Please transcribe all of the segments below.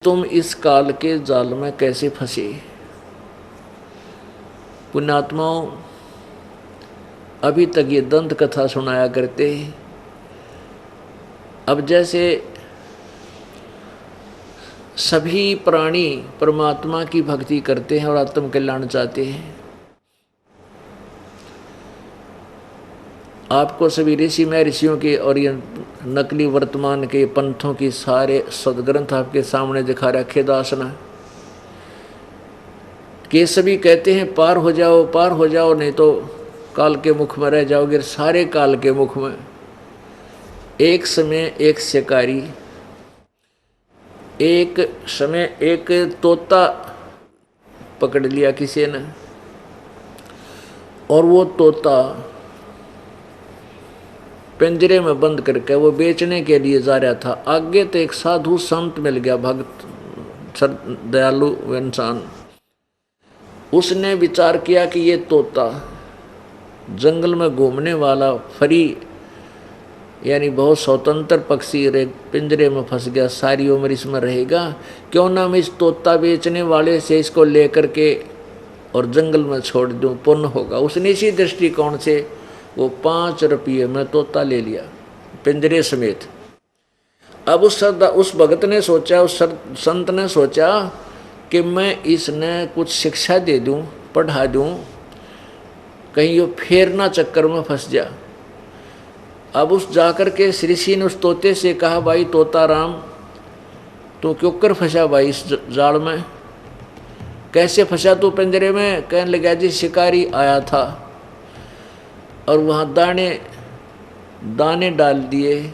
तुम इस काल के जाल में कैसे फंसे। पुण्यात्माओं, अभी तक ये दंत कथा सुनाया करते। अब जैसे सभी प्राणी परमात्मा की भक्ति करते हैं और आत्म कल्याण चाहते हैं, आपको सभी ऋषि महर्षियों के और ये नकली वर्तमान के पंथों की सारे सदग्रंथ आपके सामने दिखा रखे दास ने कि सभी कहते हैं पार हो जाओ नहीं तो काल के मुख में रह जाओगे। सारे काल के मुख में एक समय एक शिकारी, एक समय एक तोता पकड़ लिया किसी ने, और वो तोता पिंजरे में बंद करके वो बेचने के लिए जा रहा था। आगे तो एक साधु संत मिल गया, भक्त दयालु इंसान। उसने विचार किया कि ये तोता जंगल में घूमने वाला फ्री यानी बहुत स्वतंत्र पक्षी पिंजरे में फंस गया, सारी उम्र इसमें रहेगा, क्यों ना मैं इस तोता बेचने वाले से इसको लेकर के और जंगल में छोड़ दूं, पुण्य होगा। उसने इसी दृष्टिकोण से वो 5 रुपये में तोता ले लिया पिंजरे समेत। अब उस भगत ने सोचा, उस संत ने सोचा कि मैं इसने कुछ शिक्षा दे दूं, पढ़ा दूं, कहीं ये फेरना चक्कर में फंस जा। अब उस जाकर के ऋषि ने उस तोते से कहा, भाई तोता राम, तू क्यों कर फंसा भाई इस जाल में, कैसे फंसा तू पिंजरे में। कहने लगा, जी शिकारी आया था और वहाँ दाने डाल दिए,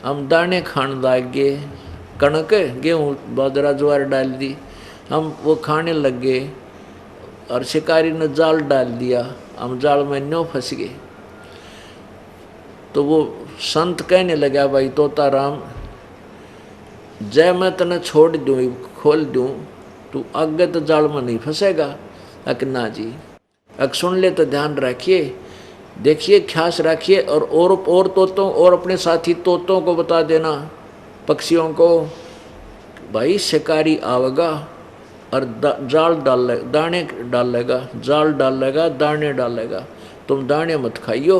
हम दाने खाने लग गए, कणक गेहूँ बाजरा ज्वार डाल दी, हम वो खाने लग गए और शिकारी ने जाल डाल दिया, हम जाल में न्यों फंस गए। तो वो संत कहने लगा, भाई तोता राम, जय मैं तने छोड़ दूँ, खोल दूँ, तू आगे तो जाल में नहीं फंसेगा। अक ना जी, अक सुन ले तो ध्यान रखिए, देखिए, ख्यास रखिए, और तोतों और अपने साथी तोतों को बता देना, पक्षियों को, भाई शिकारी आवेगा और जाल दाने डालेगा, जाल डालेगा, दाने डालेगा, तुम दाने मत खाइयो,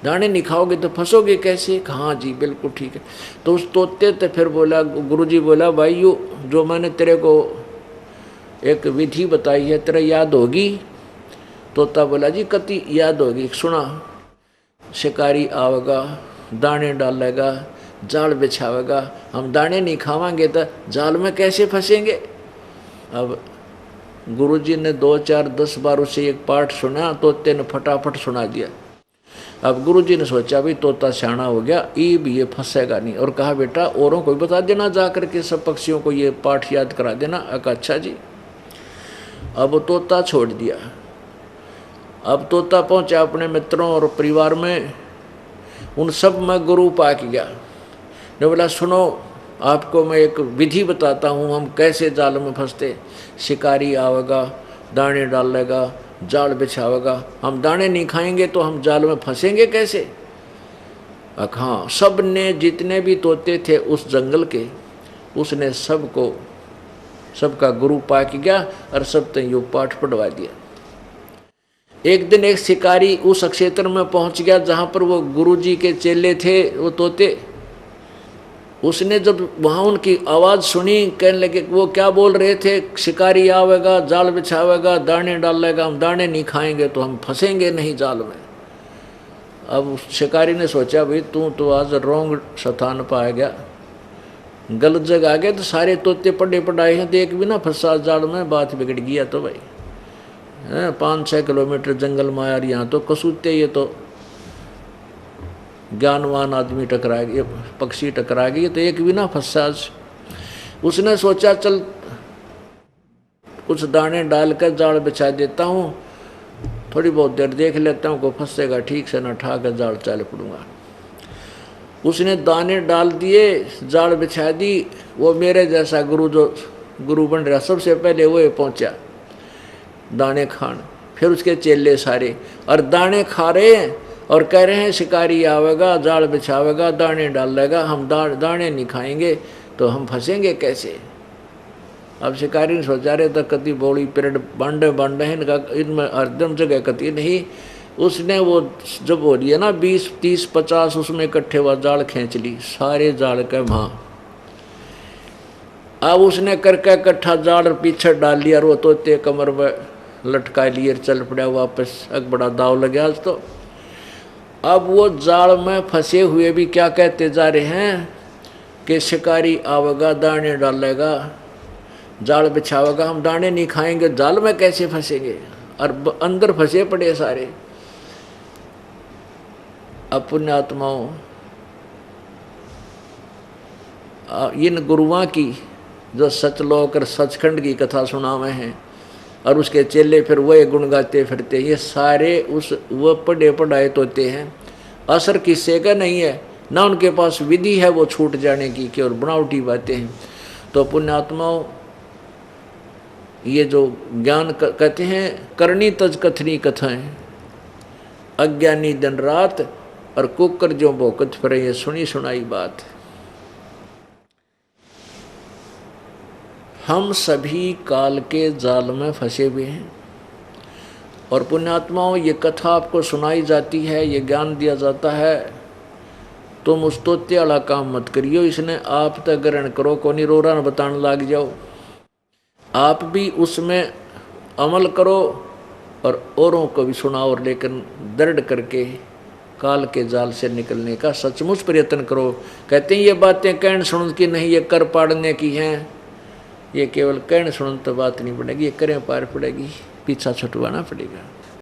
दाने नहीं खाओगे तो फंसोगे कैसे। हाँ जी बिल्कुल ठीक है। तो उस तोते तो फिर बोला, गुरुजी बोला, भाई यो जो मैंने तेरे को एक विधि बताई है तेरा याद होगी। तोता बोला, जी कति याद होगी, सुना। शिकारी आवेगा, दाने डालेगा, जाल बिछावेगा, हम दाने नहीं खावांगे तो जाल में कैसे फंसेंगे। अब गुरुजी ने 2, 4, 10 बार उसे एक पाठ सुना, तोते ने फटाफट सुना दिया। अब गुरुजी ने सोचा भी तोता सियाना हो गया, ये फंसेगा नहीं, और कहा बेटा औरों को भी बता देना, जाकर के सब पक्षियों को ये पाठ याद करा देना। अच्छा जी। अब तोता छोड़ दिया। अब तोता पहुंचा अपने मित्रों और परिवार में, उन सब में गुरु पाक गया। ने बोला, सुनो आपको मैं एक विधि बताता हूँ, हम कैसे जाल में फंसते। शिकारी आवेगा, दाने डालेगा, जाल बिछावेगा, हम दाने नहीं खाएंगे तो हम जाल में फंसेंगे कैसे। हाँ, सब ने जितने भी तोते थे उस जंगल के, उसने सबका गुरु पाक गया और सब तक यो पाठ पढ़वा दिया। एक दिन एक शिकारी उस क्षेत्र में पहुंच गया जहां पर वो गुरुजी के चेले थे, वो तोते। उसने जब वहां उनकी आवाज़ सुनी, कहने लगे, वो क्या बोल रहे थे, शिकारी आवेगा, जाल बिछावेगा, दाने डालेगा, हम दाने नहीं खाएंगे तो हम फंसेंगे नहीं जाल में। अब शिकारी ने सोचा, भाई तू तो आज रोंग स्थान पर आ गया, गलत जगह आ गया, तो सारे तोते पढ़े पढ़ाए हैं, देख भी ना फंसा जाल में, बात बिगड़ गया। तो भाई 5-6 किलोमीटर जंगल में आया, यहाँ तो कसूते, ये तो ज्ञानवान आदमी टकरा गए, पक्षी टकरा गए, तो एक भी ना फंसा। उसने सोचा, चल कुछ दाने डालकर जाल बिछा देता हूँ, थोड़ी बहुत देर देख लेता हूँ, को फंसेगा ठीक से, न ठा कर जाल चाल पड़ूंगा। उसने दाने डाल दिए, जाल बिछा दी। वो मेरे जैसा जो गुरु बन रहा, सबसे पहले वो पहुँचा दाने खान, फिर उसके चेले सारे, और दाने खा रहे हैं और कह रहे हैं शिकारी आवेगा, जाल बिछावेगा, दाने डालेगा, हम दाने नहीं खाएंगे तो हम फंसेंगे कैसे। अब शिकारी सोचा रहे तो कति बोली पेड़ बांडे बांडे हैं, इनका इनमें हरदम जगह कति नहीं। उसने वो जब हो रही है ना 20 30 50 उसमें इकट्ठे हुआ जाल खींच ली, सारे जाल के वहाँ। अब उसने करके इकट्ठा जाल पीछे डाल लिया और वो तोते कमर में लटका लिए चल पड़ा वापस। एक बड़ा दाव लग गया आज तो। अब वो जाल में फंसे हुए भी क्या कहते जा रहे हैं कि शिकारी आवेगा दाने डालेगा, जाल बिछावेगा, हम दाने नहीं खाएंगे, जाल में कैसे फंसेंगे, और अंदर फंसे पड़े सारे। अब पुण्यात्माओं, इन गुरुओं की जो सचलोक और सचखंड की कथा सुनावे हैं और उसके चेले फिर वही गुण गाते फिरते, ये सारे उस वो पढ़े पढ़ाए तोते हैं। असर किससे का नहीं है, ना उनके पास विधि है वो छूट जाने की, केवल बनावटी बातें हैं। तो पुण्यात्माओं, ये जो ज्ञान कहते हैं करनी तज कथनी कथाएं, अज्ञानी दिन रात और कुकर जो भोकत फिरे, ये सुनी सुनाई बात। हम सभी काल के जाल में फंसे हुए हैं। और पुण्यात्माओं, ये कथा आपको सुनाई जाती है, ये ज्ञान दिया जाता है, तुम उस तोते वाला काम मत करियो, इसने आप तक ग्रहण करो, कोनी रोरा न बताने लग जाओ। आप भी उसमें अमल करो और औरों को भी सुनाओ, और लेकिन दृढ़ करके काल के जाल से निकलने का सचमुच प्रयत्न करो। कहते हैं ये बातें कहने सुन की नहीं, ये कर पाड़ने की हैं। ये केवल कहने सुन तो बात नहीं पड़ेगी, ये करें पार पड़ेगी, पीछा छुटवाना पड़ेगा।